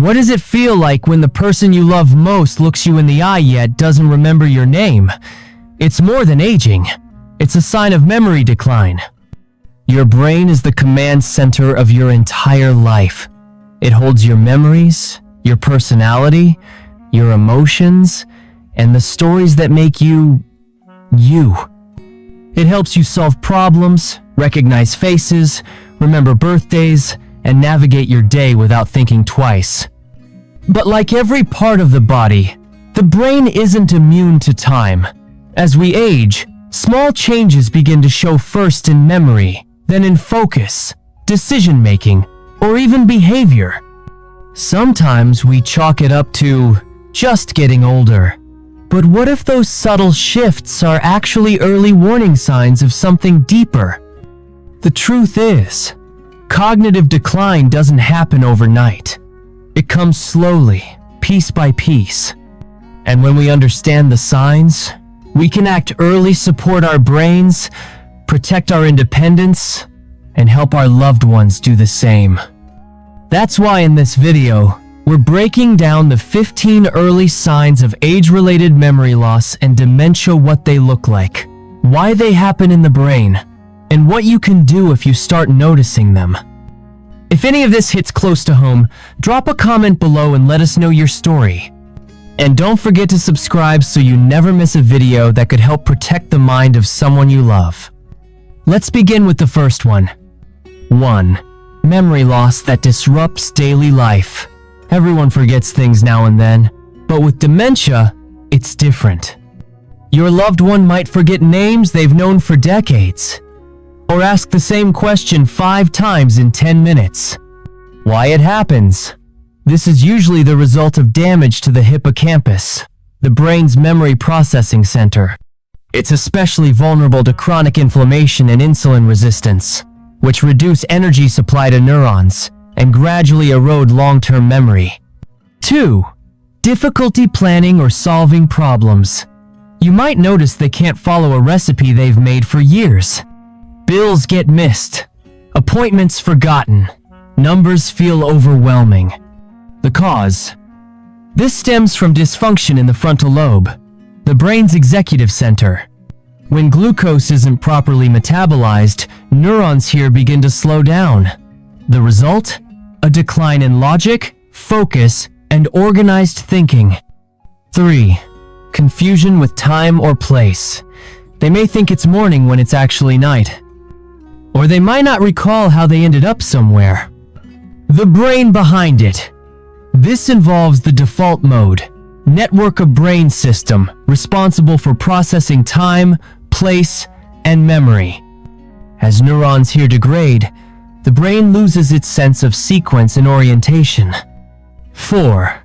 What does it feel like when the person you love most looks you in the eye yet doesn't remember your name? It's more than aging. It's a sign of memory decline. Your brain is the command center of your entire life. It holds your memories, your personality, your emotions, and the stories that make you, you. It helps you solve problems, recognize faces, remember birthdays, and navigate your day without thinking twice. But like every part of the body, the brain isn't immune to time. As we age, small changes begin to show first in memory, then in focus, decision-making, or even behavior. Sometimes we chalk it up to just getting older. But what if those subtle shifts are actually early warning signs of something deeper? The truth is, cognitive decline doesn't happen overnight. It comes slowly, piece by piece. And when we understand the signs, we can act early, support our brains, protect our independence, and help our loved ones do the same. That's why in this video, we're breaking down the 15 early signs of age-related memory loss and dementia, what they look like, why they happen in the brain, and what you can do if you start noticing them. If any of this hits close to home, drop a comment below and let us know your story. And don't forget to subscribe so you never miss a video that could help protect the mind of someone you love. Let's begin with the first one. 1. Memory loss that disrupts daily life. Everyone forgets things now and then, but with dementia, it's different. Your loved one might forget names they've known for decades, or ask the same question 5 times in 10 minutes. Why it happens? This is usually the result of damage to the hippocampus, the brain's memory processing center. It's especially vulnerable to chronic inflammation and insulin resistance, which reduce energy supply to neurons and gradually erode long-term memory. 2. Difficulty planning or solving problems. You might notice they can't follow a recipe they've made for years. Bills get missed, appointments forgotten, numbers feel overwhelming. The cause? This stems from dysfunction in the frontal lobe, the brain's executive center. When glucose isn't properly metabolized, neurons here begin to slow down. The result? A decline in logic, focus, and organized thinking. 3. Confusion with time or place. They may think it's morning when it's actually night. Or they might not recall how they ended up somewhere. The brain behind it. This involves the default mode, network of brain system responsible for processing time, place, and memory. As neurons here degrade, the brain loses its sense of sequence and orientation. 4.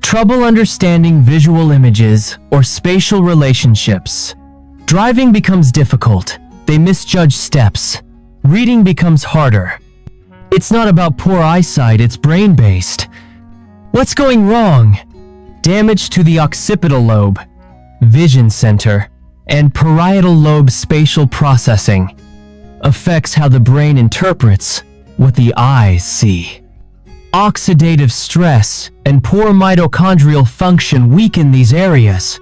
Trouble understanding visual images or spatial relationships. Driving becomes difficult. They misjudge steps. Reading becomes harder. It's not about poor eyesight, it's brain-based. What's going wrong? Damage to the occipital lobe, vision center, and parietal lobe spatial processing affects how the brain interprets what the eyes see. Oxidative stress and poor mitochondrial function weaken these areas.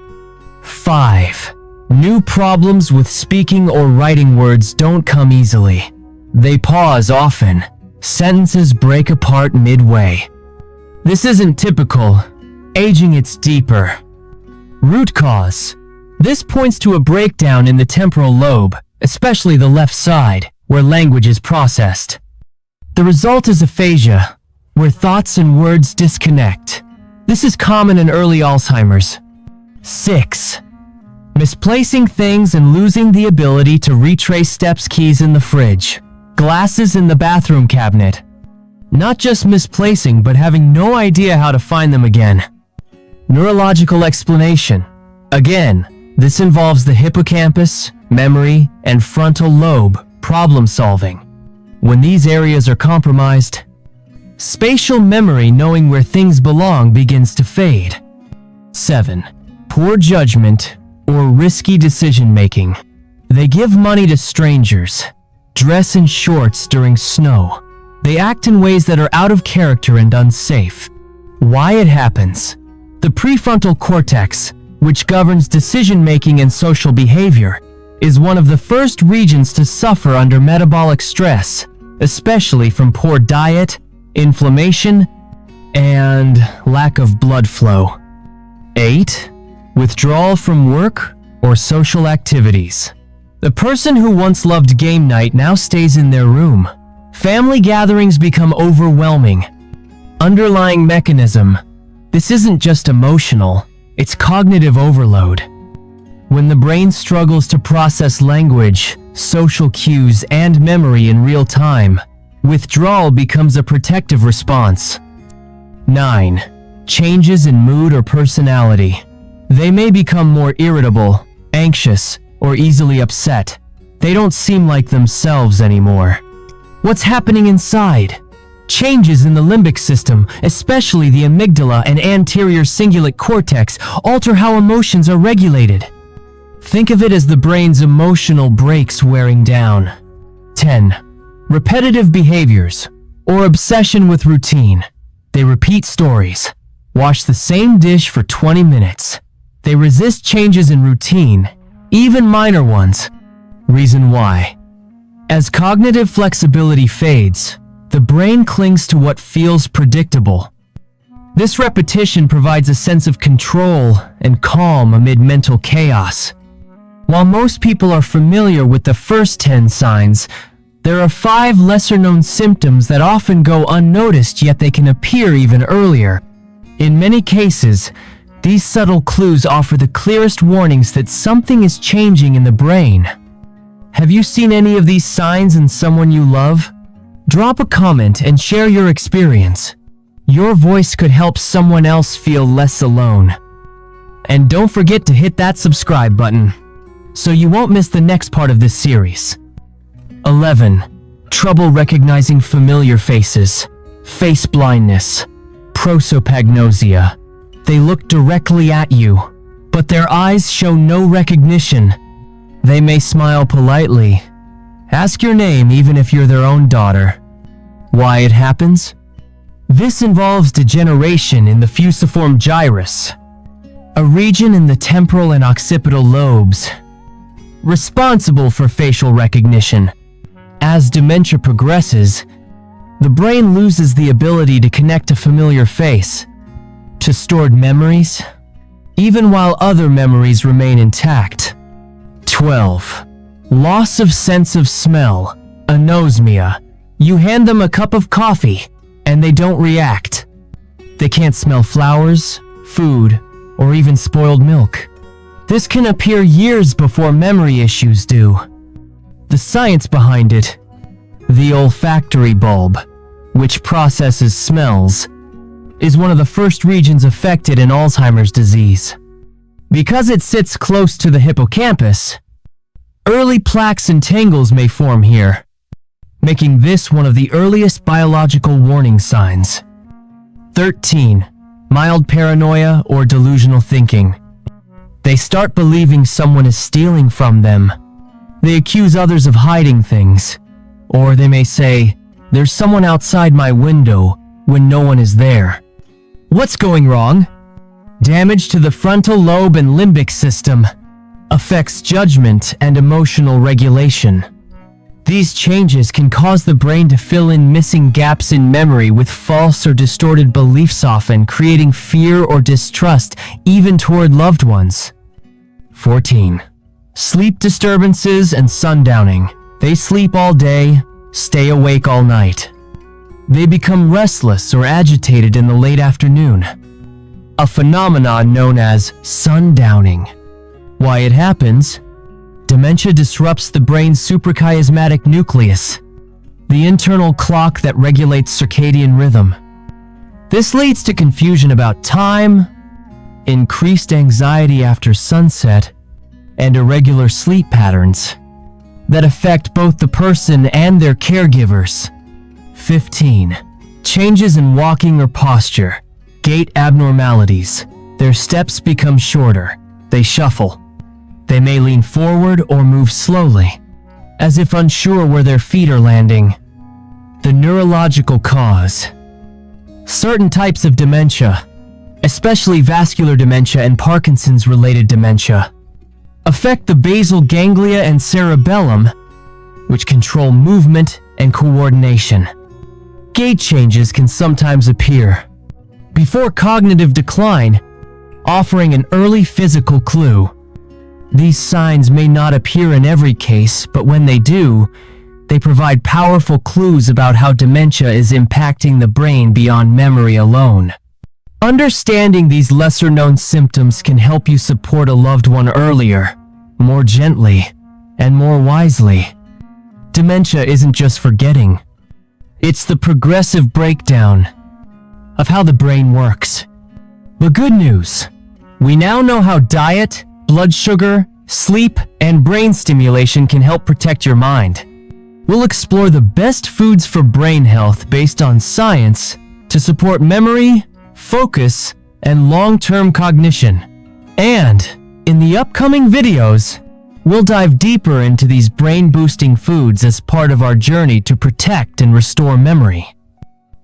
5. New problems with speaking or writing. Words don't come easily. They pause often. Sentences break apart midway. This isn't typical. Aging, it's deeper. Root cause. This points to a breakdown in the temporal lobe, especially the left side, where language is processed. The result is aphasia, where thoughts and words disconnect. This is common in early Alzheimer's. 6. Misplacing things and losing the ability to retrace steps. Keys in the fridge, glasses in the bathroom cabinet. Not just misplacing, but having no idea how to find them again. Neurological explanation. Again, this involves the hippocampus, memory, and frontal lobe, problem solving. When these areas are compromised, spatial memory, knowing where things belong, begins to fade. 7. Poor judgment or risky decision-making. They give money to strangers, dress in shorts during snow. They act in ways that are out of character and unsafe. Why it happens. The prefrontal cortex, which governs decision-making and social behavior, is one of the first regions to suffer under metabolic stress, especially from poor diet, inflammation, and lack of blood flow. 8. Withdrawal from work or social activities. The person who once loved game night now stays in their room. Family gatherings become overwhelming. Underlying mechanism. This isn't just emotional, it's cognitive overload. When the brain struggles to process language, social cues, and memory in real time, withdrawal becomes a protective response. 9. Changes in mood or personality. They may become more irritable, anxious, or easily upset. They don't seem like themselves anymore. What's happening inside? Changes in the limbic system, especially the amygdala and anterior cingulate cortex, alter how emotions are regulated. Think of it as the brain's emotional brakes wearing down. 10. Repetitive behaviors, or obsession with routine. They repeat stories, wash the same dish for 20 minutes. They resist changes in routine, even minor ones. Reason why. As cognitive flexibility fades, the brain clings to what feels predictable. This repetition provides a sense of control and calm amid mental chaos. While most people are familiar with the first 10 signs, there are 5 lesser-known symptoms that often go unnoticed, yet they can appear even earlier. In many cases, these subtle clues offer the clearest warnings that something is changing in the brain. Have you seen any of these signs in someone you love? Drop a comment and share your experience. Your voice could help someone else feel less alone. And don't forget to hit that subscribe button, so you won't miss the next part of this series. 11. Trouble recognizing familiar faces. Face blindness. Prosopagnosia. They look directly at you, but their eyes show no recognition. They may smile politely. Ask your name even if you're their own daughter. Why it happens? This involves degeneration in the fusiform gyrus, a region in the temporal and occipital lobes, responsible for facial recognition. As dementia progresses, the brain loses the ability to connect a familiar face to stored memories, even while other memories remain intact. 12. Loss of sense of smell, anosmia. You hand them a cup of coffee, and they don't react. They can't smell flowers, food, or even spoiled milk. This can appear years before memory issues do. The science behind it. The olfactory bulb, which processes smells, is one of the first regions affected in Alzheimer's disease. Because it sits close to the hippocampus, early plaques and tangles may form here, making this one of the earliest biological warning signs. 13. Mild paranoia or delusional thinking. They start believing someone is stealing from them. They accuse others of hiding things, or they may say, "There's someone outside my window," when no one is there. What's going wrong? Damage to the frontal lobe and limbic system affects judgment and emotional regulation. These changes can cause the brain to fill in missing gaps in memory with false or distorted beliefs, often creating fear or distrust even toward loved ones. 14. Sleep disturbances and sundowning. They sleep all day, stay awake all night. They become restless or agitated in the late afternoon, a phenomenon known as sundowning. Why it happens? Dementia disrupts the brain's suprachiasmatic nucleus, the internal clock that regulates circadian rhythm. This leads to confusion about time, increased anxiety after sunset, and irregular sleep patterns that affect both the person and their caregivers. 15. Changes in walking or posture. Gait abnormalities. Their steps become shorter. They shuffle. They may lean forward or move slowly, as if unsure where their feet are landing. The neurological cause. Certain types of dementia, especially vascular dementia and Parkinson's-related dementia, affect the basal ganglia and cerebellum, which control movement and coordination. Gait changes can sometimes appear before cognitive decline, offering an early physical clue. These signs may not appear in every case, but when they do, they provide powerful clues about how dementia is impacting the brain beyond memory alone. Understanding these lesser-known symptoms can help you support a loved one earlier, more gently, and more wisely. Dementia isn't just forgetting. It's the progressive breakdown of how the brain works. But good news, we now know how diet, blood sugar, sleep, and brain stimulation can help protect your mind. We'll explore the best foods for brain health based on science to support memory, focus, and long-term cognition. And in the upcoming videos, we'll dive deeper into these brain-boosting foods as part of our journey to protect and restore memory.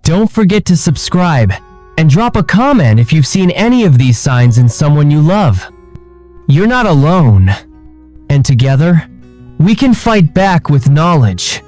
Don't forget to subscribe and drop a comment if you've seen any of these signs in someone you love. You're not alone, and together, we can fight back with knowledge,